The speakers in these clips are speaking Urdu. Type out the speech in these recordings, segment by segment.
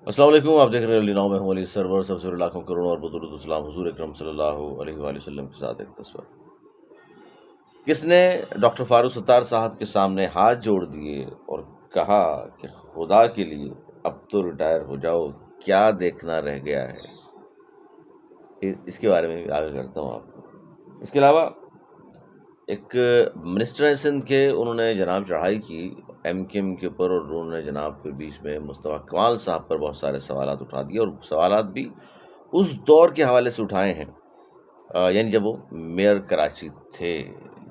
السلام علیکم، آپ دیکھ رہے ہیں علی ناؤ میں ہوں علی سرور، سب سے لاکھوں کروڑوں اور بدرود السلام حضور اکرم صلی اللہ علیہ وآلہ وسلم کے ساتھ ایک تصور۔ کس نے ڈاکٹر فاروق ستار صاحب کے سامنے ہاتھ جوڑ دیے اور کہا کہ خدا کے لیے اب تو ریٹائر ہو جاؤ، کیا دیکھنا رہ گیا ہے؟ اس کے بارے میں بھی آگے کرتا ہوں آپ کو۔ اس کے علاوہ ایک منسٹر سندھ کے، انہوں نے جناب چڑھائی کی ایم کیو ایم کے اوپر، اور انہوں نے جناب کے بیچ میں مصطفیٰ کمال صاحب پر بہت سارے سوالات اٹھا دیے، اور سوالات بھی اس دور کے حوالے سے اٹھائے ہیں، یعنی جب وہ میئر کراچی تھے،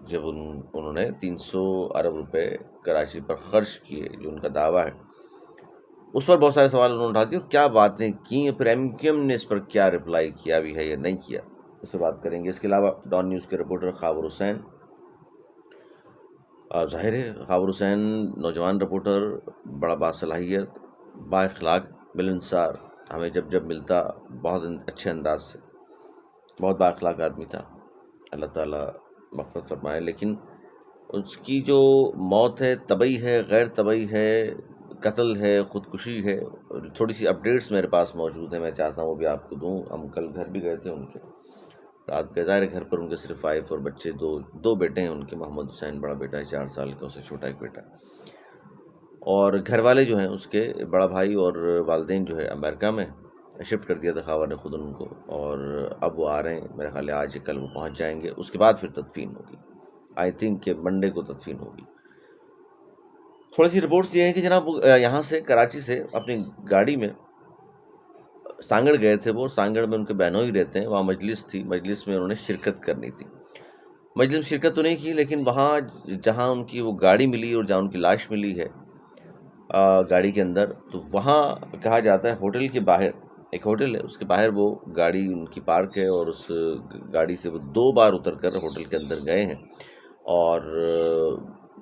جب انہوں نے 300 ارب روپے کراچی پر خرچ کیے، جو ان کا دعویٰ ہے، اس پر بہت سارے سوال انہوں نے اٹھا دیے اور کیا باتیں کی، پھر ایم کیو ایم نے اس پر کیا رپلائی کیا بھی ہے یا نہیں کیا، اس پہ بات کریں گے۔ اس کے علاوہ ڈان نیوز کے رپورٹر خاور حسین، ظاہر ہے خاور حسین نوجوان رپورٹر، بڑا باصلاحیت، با اخلاق، ملنسار، ہمیں جب جب ملتا بہت اچھے انداز سے، بہت با اخلاق آدمی تھا، اللہ تعالیٰ مغفرت فرمائے۔ لیکن اس کی جو موت ہے، طبعی ہے، غیر طبعی ہے، قتل ہے، خودکشی ہے، تھوڑی سی اپڈیٹس میرے پاس موجود ہیں، میں چاہتا ہوں وہ بھی آپ کو دوں۔ ہم کل گھر بھی گئے تھے ان کے، رات کے ظاہر گھر پر ان کے صرف وائف اور بچے، دو بیٹے ہیں ان کے، محمد حسین بڑا بیٹا ہے 4 سال کا، اسے چھوٹا ایک بیٹا، اور گھر والے جو ہیں اس کے بڑا بھائی اور والدین جو ہے امریکہ میں شفٹ کر دیا تھا خاور نے خود ان کو، اور اب وہ آ رہے ہیں، میرے خیال ہے آج یا کل وہ پہنچ جائیں گے، اس کے بعد پھر تدفین ہوگی، آئی تھنک کہ منڈے کو تدفین ہوگی۔ تھوڑی سی رپورٹس یہ ہیں کہ جناب یہاں سے کراچی سے اپنی گاڑی میں سانگڑ گئے تھے، وہ سانگڑ میں ان کے بہنوئی رہتے ہیں، وہاں مجلس تھی، مجلس میں انہوں نے شرکت کرنی تھی، مجلس میں شرکت تو نہیں کی، لیکن وہاں جہاں ان کی وہ گاڑی ملی اور جہاں ان کی لاش ملی ہے گاڑی کے اندر، تو وہاں کہا جاتا ہے ہوٹل کے باہر، ایک ہوٹل ہے اس کے باہر وہ گاڑی ان کی پارک ہے، اور اس گاڑی سے وہ 2 بار اتر کر ہوٹل کے اندر گئے ہیں، اور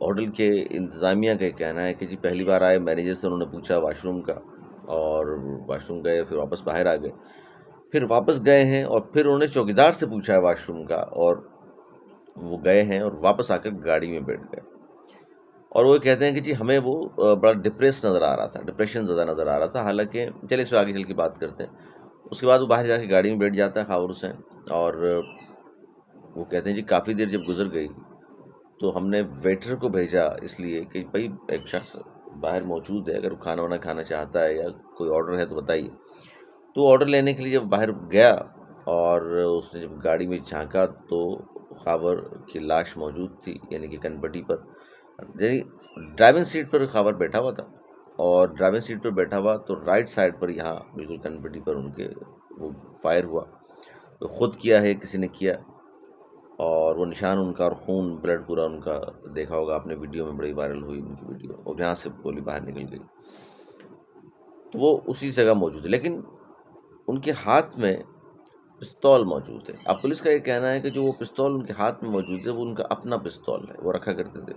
ہوٹل کے انتظامیہ کا یہ کہنا ہے کہ جی پہلی بار آئے، مینیجر سے انہوں نے پوچھا واش روم کا، اور واش روم گئے، پھر واپس باہر آ گئے، پھر واپس گئے ہیں، اور پھر انہوں نے چوکیدار سے پوچھا ہے واش روم کا، اور وہ گئے ہیں اور واپس آ کر گاڑی میں بیٹھ گئے، اور وہ کہتے ہیں کہ جی ہمیں وہ بڑا ڈپریس نظر آ رہا تھا، ڈپریشن زیادہ نظر آ رہا تھا، حالانکہ چلے اس پہ آگے چل کے بات کرتے ہیں۔ اس کے بعد وہ باہر جا کے گاڑی میں بیٹھ جاتا ہے خاور حسین، اور وہ کہتے ہیں جی کافی دیر جب گزر گئی تو ہم نے ویٹر کو بھیجا، اس لیے کہ بھائی ایک شخص باہر موجود ہے، اگر وہ کھانا وانا کھانا چاہتا ہے یا کوئی آرڈر ہے تو بتائیے، تو آرڈر لینے کے لیے جب باہر گیا اور اس نے جب گاڑی میں جھانکا تو خاور کی لاش موجود تھی، یعنی کہ کنپٹی پر، یعنی ڈرائیونگ سیٹ پر خاور بیٹھا ہوا تھا، اور ڈرائیونگ سیٹ پر بیٹھا ہوا تو رائٹ سائڈ پر یہاں بالکل کنپٹی پر ان کے وہ فائر ہوا، تو خود کیا ہے کسی نے کیا، اور وہ نشان ان کا، اور خون بلڈ پورا ان کا دیکھا ہوگا آپ نے، ویڈیو میں بڑی وائرل ہوئی ان کی ویڈیو، اور یہاں سے گولی باہر نکل گئی، تو وہ اسی جگہ موجود ہے، لیکن ان کے ہاتھ میں پستول موجود ہے۔ اب پولیس کا یہ کہنا ہے کہ جو وہ پستول ان کے ہاتھ میں موجود ہے وہ ان کا اپنا پستول ہے، وہ رکھا کرتے تھے،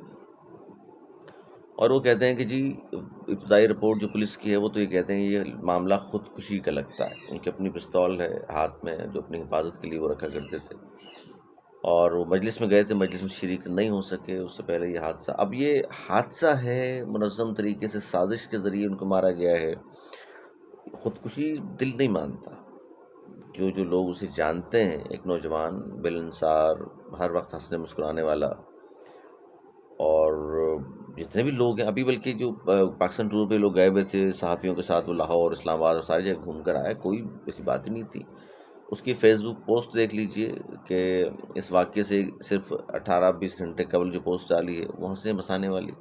اور وہ کہتے ہیں کہ جی ابتدائی رپورٹ جو پولیس کی ہے وہ تو یہ کہتے ہیں یہ معاملہ خودکشی کا لگتا ہے، ان کی اپنی پستول ہے ہاتھ میں جو اپنی حفاظت کے لیے وہ رکھا کرتے تھے، اور وہ مجلس میں گئے تھے، مجلس میں شریک نہیں ہو سکے، اس سے پہلے یہ حادثہ، اب یہ حادثہ ہے، منظم طریقے سے سازش کے ذریعے ان کو مارا گیا ہے، خودکشی دل نہیں مانتا، جو لوگ اسے جانتے ہیں، ایک نوجوان بلنسار، ہر وقت ہنسنے مسکرانے والا، اور جتنے بھی لوگ ہیں ابھی، بلکہ جو پاکستان ٹور پہ لوگ گئے ہوئے تھے صحافیوں کے ساتھ، وہ لاہور، اسلام آباد اور ساری جگہ گھوم کر آئے، کوئی ایسی بات ہی نہیں تھی، اس کی فیس بک پوسٹ دیکھ لیجئے کہ اس واقعے سے صرف 18-20 گھنٹے قبل جو پوسٹ ڈالی ہے وہ ہنسنے بسانے والی،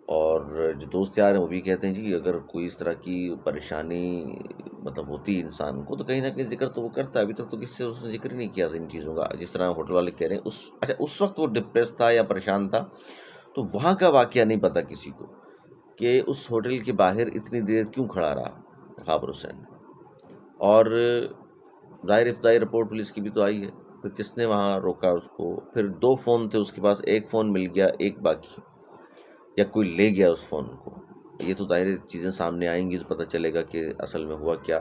اور جو دوست یار ہیں وہ بھی کہتے ہیں جی اگر کوئی اس طرح کی پریشانی مطلب ہوتی انسان کو تو کہیں نہ کہیں ذکر تو وہ کرتا ہے، ابھی تک تو کس سے اس نے ذکر نہیں کیا تھا ان چیزوں کا، جس طرح ہوٹل والے کہہ رہے ہیں اچھا اس وقت وہ ڈپریس تھا یا پریشان تھا، تو وہاں کا واقعہ نہیں پتا کسی کو کہ اس ہوٹل کے باہر اتنی دیر کیوں کھڑا رہا خاور حسین، اور ظاہر ابتدائی رپورٹ پولیس کی بھی تو آئی ہے، پھر کس نے وہاں روکا اس کو، پھر 2 فون تھے اس کے پاس، ایک فون مل گیا، ایک باقی، یا کوئی لے گیا اس فون کو، یہ تو ظاہر چیزیں سامنے آئیں گی تو پتہ چلے گا کہ اصل میں ہوا کیا،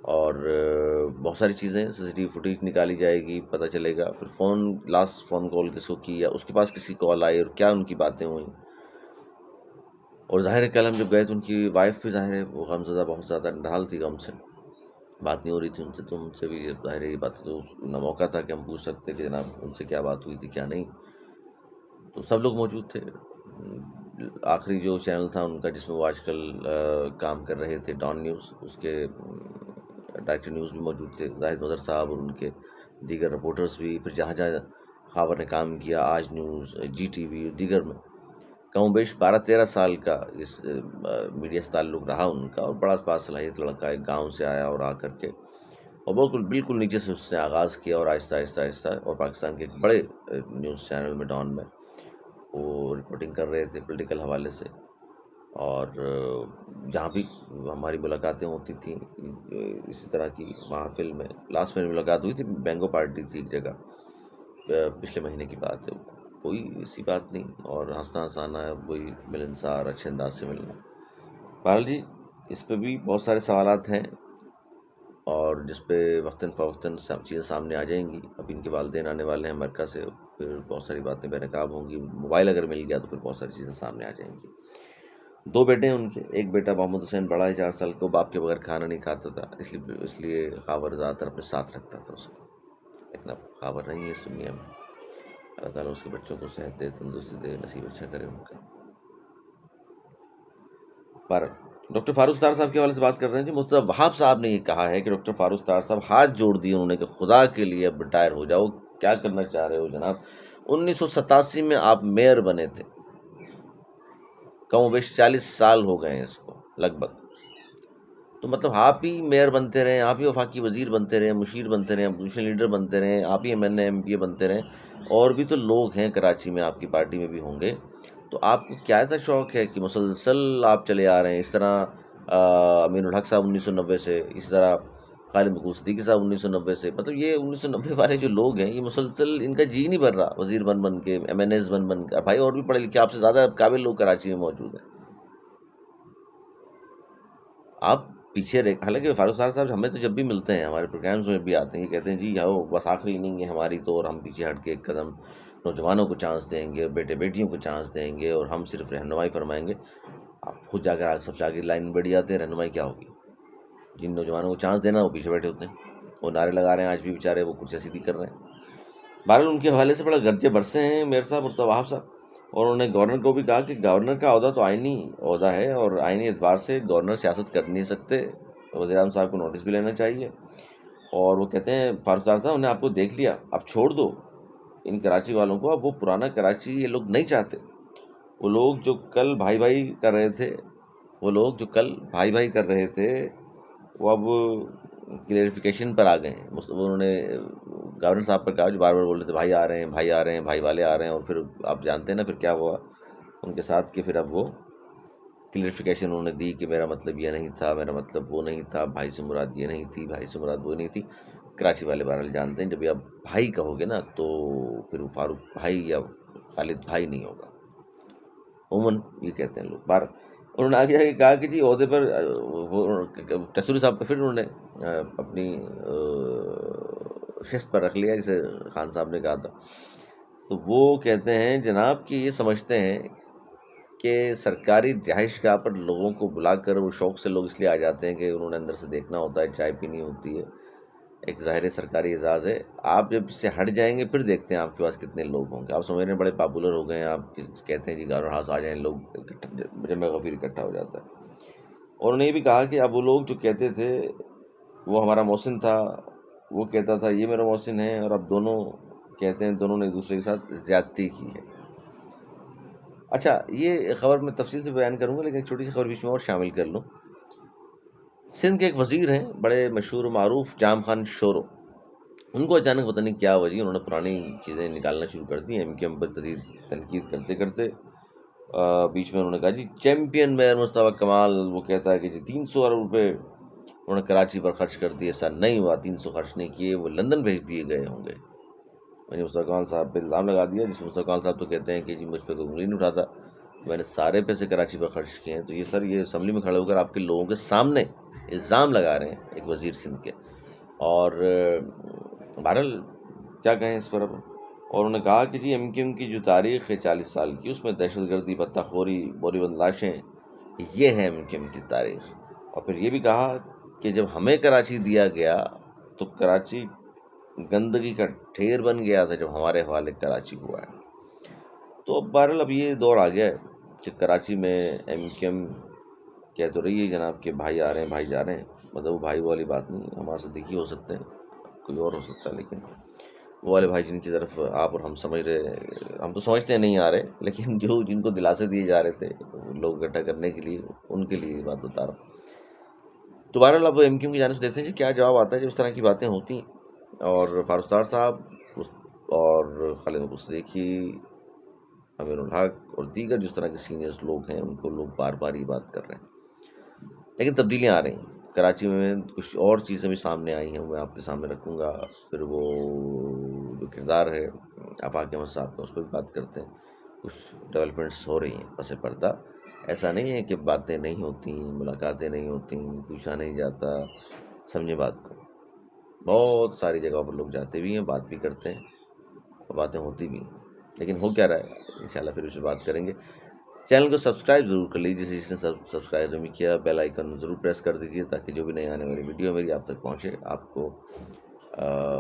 اور بہت ساری چیزیں سی سی ٹی وی فوٹیج نکالی جائے گی، پتہ چلے گا پھر لاسٹ فون کال کس کو کی، یا اس کے پاس کسی کال آئی اور کیا ان کی باتیں ہوئیں، اور ظاہر ہے کل ہم جب گئے تو ان کی وائف بھی ظاہر ہے وہ غمزدہ بہت زیادہ نڈھال تھی غم سے، بات نہیں ہو رہی تھی ان سے، تو ان سے بھی ظاہر ہے یہ بات تو نہ موقع تھا کہ ہم پوچھ سکتے کہ جناب ان سے کیا بات ہوئی تھی کیا نہیں، تو سب لوگ موجود تھے۔ آخری جو چینل تھا ان کا جس میں وہ آج کل کام کر رہے تھے، ڈان نیوز، اس کے ڈائریکٹر نیوز بھی موجود تھے زاہد مظہر صاحب، اور ان کے دیگر رپورٹرز بھی، پھر جہاں جہاں خاور نے کام کیا، آج نیوز، جی ٹی وی، دیگر میں کم و بیش 12-13 سال کا اس میڈیا سے تعلق رہا ان کا، اور بڑا باصلاحیت لڑکا ایک گاؤں سے آیا اور آ کر کے اور بالکل نیچے سے اس نے آغاز کیا، اور آہستہ آہستہ آہستہ اور پاکستان کے ایک بڑے نیوز چینل میں، ڈان میں وہ رپورٹنگ کر رہے تھے پولیٹیکل حوالے سے، اور جہاں بھی ہماری ملاقاتیں ہوتی تھیں اسی طرح کی محافل میں، لاسٹ میں ملاقات ہوئی تھی بینگو پارٹی تھی ایک جگہ، پچھلے مہینے کی بات ہے، کوئی ایسی بات نہیں، اور ہنسنا ہنسانا ہے، وہی ملنسار اچھے انداز سے ملنا۔ بہرحال جی اس پہ بھی بہت سارے سوالات ہیں، اور جس پہ وقتاً فوقتاً سب چیزیں سامنے آ جائیں گی۔ اب ان کے والدین آنے والے ہیں امریکہ سے، پھر بہت ساری باتیں بے نقاب ہوں گی، موبائل اگر مل گیا تو پھر بہت ساری چیزیں سامنے آ جائیں گی۔ 2 بیٹے ہیں ان کے، ایک بیٹا محمد حسین بڑا ہے 4 سال کا، وہ باپ کے بغیر کھانا نہیں کھاتا تھا، اس لیے خاور زیادہ تر اپنے ساتھ رکھتا تھا اس کو، لیکن اب خاور نہیں ہے اس دنیا میں، اللہ تعالیٰ اس کے بچوں کو صحت دے، تندرستی دے، نصیب اچھا کرے ان کا۔ پر ڈاکٹر فاروق ستار صاحب کے حوالے سے بات کر رہے ہیں جی، مرتضی وہاب صاحب نے یہ کہا ہے کہ ڈاکٹر فاروق ستار صاحب ہاتھ جوڑ دیے انہوں نے کہ خدا کے لیے اب ریٹائر ہو جاؤ، کیا کرنا چاہ رہے ہو جناب؟ 1987 میں آپ میئر بنے تھے، کم و بیش 40 سال ہو گئے ہیں اس کو لگ بھگ، تو مطلب آپ ہی میئر بنتے رہیں، آپ ہی وفاقی وزیر بنتے رہیں، مشیر بنتے رہیں، اپوزیشن لیڈر بنتے رہیں، آپ ہی ایم پی اے بنتے رہیں، اور بھی تو لوگ ہیں کراچی میں آپ کی پارٹی میں بھی ہوں گے، تو آپ کو کیا ایسا شوق ہے کہ مسلسل آپ چلے آ رہے ہیں؟ اس طرح امین الحق صاحب 1990 سے، اسی طرح خالد مقبول صدیقی صاحب 1990 سے، مطلب یہ 1990 والے جو لوگ ہیں یہ مسلسل ان کا جی نہیں بھر رہا، وزیر بن کے، MNAs بن کے، بھائی اور بھی پڑھے لکھے آپ سے زیادہ قابل لوگ کراچی میں موجود ہیں، آپ پیچھے رہ، حالانکہ فاروق صاحب ہمیں تو جب بھی ملتے ہیں ہمارے پروگرامز میں بھی آتے ہیں، یہ کہتے ہیں جی آؤ بس آخری اننگ ہے ہماری تو، اور ہم پیچھے ہٹ کے ایک قدم نوجوانوں کو چانس دیں گے، بیٹے بیٹیوں کو چانس دیں گے، اور ہم صرف رہنمائی فرمائیں گے۔ آپ خود جا کر سب سے آگے لائن میں بیٹھ جاتے ہیں، رہنمائی کیا ہوگی؟ جن نوجوانوں کو چانس دینا وہ پیچھے بیٹھے ہوتے ہیں، وہ نعرے لگا رہے ہیں آج بھی بیچارے، وہ کرسیاں سیدھی کر رہے ہیں۔ بہرحال ان کے حوالے سے بڑا گرجے برسے ہیں میئر صاحب مرتضی وہاب صاحب، اور انہوں نے گورنر کو بھی کہا کہ گورنر کا عہدہ تو آئینی عہدہ ہے، اور آئینی اعتبار سے گورنر سیاست کر نہیں سکتے، وزیر اعظم صاحب کو نوٹس بھی لینا چاہیے۔ اور وہ کہتے ہیں فاروق صاحب انہیں آپ کو دیکھ لیا، اب چھوڑ دو ان کراچی والوں کو، اب وہ پرانا کراچی یہ لوگ نہیں چاہتے، وہ لوگ جو کل بھائی بھائی کر رہے تھے، وہ اب کلیئرفیکیشن پر آ گئے ہیں، انہوں نے گورنر صاحب پر کہا جو بار بار بول رہے تھے بھائی آ رہے ہیں، بھائی آ رہے ہیں، بھائی والے آ رہے ہیں، اور پھر آپ جانتے ہیں نا پھر کیا ہوا ان کے ساتھ، کہ پھر اب وہ کلیئرفیکیشن انہوں نے دی کہ میرا مطلب یہ نہیں تھا، میرا مطلب وہ نہیں تھا، بھائی سے مراد یہ نہیں تھی، بھائی سے مراد وہ نہیں تھی۔ کراچی والے بہرحال جانتے ہیں جب آپ بھائی کہو گے نا تو پھر وہ فاروق بھائی یا خالد بھائی نہیں ہوگا، عموماً یہ کہتے ہیں لوگ۔ بار انہوں نے آگے کہا کہ جی عہدے پر تصوری صاحب کو پھر انہوں نے اپنی شست پر رکھ لیا جسے خان صاحب نے کہا تھا، تو وہ کہتے ہیں جناب کہ یہ سمجھتے ہیں کہ سرکاری رہائش گاہ پر لوگوں کو بلا کر وہ شوق سے لوگ اس لیے آ جاتے ہیں کہ انہوں نے اندر سے دیکھنا ہوتا ہے، چائے پینی ہوتی ہے، ایک ظاہر سرکاری اعزاز ہے، آپ جب اس سے ہٹ جائیں گے پھر دیکھتے ہیں آپ کے پاس کتنے لوگ ہوں گے، آپ سمجھ رہے ہیں بڑے پاپولر ہو گئے ہیں، آپ کہتے ہیں جی گورنر ہاؤس آ جائیں لوگ، جمع غفیر اکٹھا ہو جاتا ہے۔ اور انہوں نے یہ بھی کہا کہ اب وہ لوگ جو کہتے تھے وہ ہمارا محسن تھا، وہ کہتا تھا یہ میرا محسن ہے، اور اب دونوں کہتے ہیں دونوں نے ایک دوسرے کے ساتھ زیادتی کی ہے۔ اچھا یہ خبر میں تفصیل سے بیان کروں گا، لیکن ایک چھوٹی سی خبر بیچ میں اور شامل کر لوں۔ سندھ کے ایک وزیر ہیں بڑے مشہور و معروف، جام خان شورو، ان کو اچانک پتہ نہیں کیا وجہ انہوں نے پرانی چیزیں نکالنا شروع کر دی، MKM پر تنقید کرتے کرتے بیچ میں انہوں نے کہا جی چیمپئن میئر مصطفیٰ کمال، وہ کہتا ہے کہ جی 300 ارب روپے انہوں نے کراچی پر خرچ کر دیے، ایسا نہیں ہوا، 300 خرچ نہیں کیے، وہ لندن بھیج دیے گئے ہوں گے۔ میں نے مصطفیٰ کمال صاحب پہ الزام لگا دیا، جس میں مصطفیٰ کمال صاحب تو کہتے ہیں کہ جی مجھ پہ کوئی انگلی نہیں اٹھاتا، میں نے سارے پیسے کراچی پر خرچ کیے ہیں، تو یہ سر یہ اسمبلی میں کھڑے ہو کر آپ کے لوگوں کے سامنے الزام لگا رہے ہیں ایک وزیر سندھ کے، اور بہرحال کیا کہیں اس پر اب۔ اور انہوں نے کہا کہ جی MKM کی جو تاریخ ہے 40 سال کی، اس میں دہشت گردی، پتہ خوری، بوری بند لاشیں، یہ ہے ایم کیو ایم کی تاریخ۔ اور پھر یہ بھی کہا کہ جب ہمیں کراچی دیا گیا تو کراچی گندگی کا ڈھیر بن گیا تھا جب ہمارے حوالے کراچی ہوا ہے۔ تو بہرحال اب یہ دور آ گیا ہے کہ کراچی میں ایم کیو ایم کہہ تو رہی ہے جناب کہ بھائی آ رہے ہیں، بھائی جا رہے ہیں، مطلب وہ بھائی والی بات نہیں، ہمارے ساتھ دیکھی ہو سکتے ہیں، کوئی اور ہو سکتا ہے، لیکن وہ والے بھائی جن کی طرف آپ اور ہم سمجھ رہے، ہم تو سمجھتے ہیں نہیں آ رہے، لیکن جو جن کو دلاسے دیے جا رہے تھے لوگ اکٹھا کرنے کے لیے، ان کے لیے یہ بات بتا رہا ہوں۔ تو بہرحال اب ایم کیو ایم کی جانب سے دیکھتے ہیں کہ کیا جواب آتا ہے جب اس طرح کی باتیں ہوتی ہیں۔ اور فاروق سار صاحب اور خالد محمود صدیقی، امیر الحق اور دیگر جس طرح کے سینئرز لوگ ہیں، ان کو لوگ بار بار یہ بات کر رہے ہیں، لیکن تبدیلیاں آ رہی ہیں کراچی میں۔ کچھ اور چیزیں بھی سامنے آئی ہیں، میں آپ کے سامنے رکھوں گا۔ پھر وہ جو کردار ہے آفاق احمد صاحب کا، اس پہ بھی بات کرتے ہیں۔ کچھ ڈیولپمنٹس ہو رہی ہیں پس پردہ، ایسا نہیں ہے کہ باتیں نہیں ہوتی، ملاقاتیں نہیں ہوتی، پوچھا نہیں جاتا، سمجھے بات کو۔ بہت ساری جگہوں پر لوگ جاتے بھی ہیں، بات بھی کرتے ہیں اور باتیں ہوتی بھی ہیں، لیکن ہو کیا رہا ہے انشاءاللہ پھر اس پہ بات کریں گے۔ چینل کو سبسکرائب ضرور کر لیجیے، جس نے سبسکرائب نہیں کیا بیل آئیکن ضرور پریس کر دیجیے تاکہ جو بھی نئے آنے والی ویڈیو میری آپ تک پہنچے، آپ کو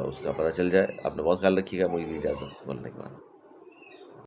اس کا پتہ چل جائے۔ آپ نے بہت خیال رکھیے گا، مجھے بھی اجازت، بولنے کے بعد۔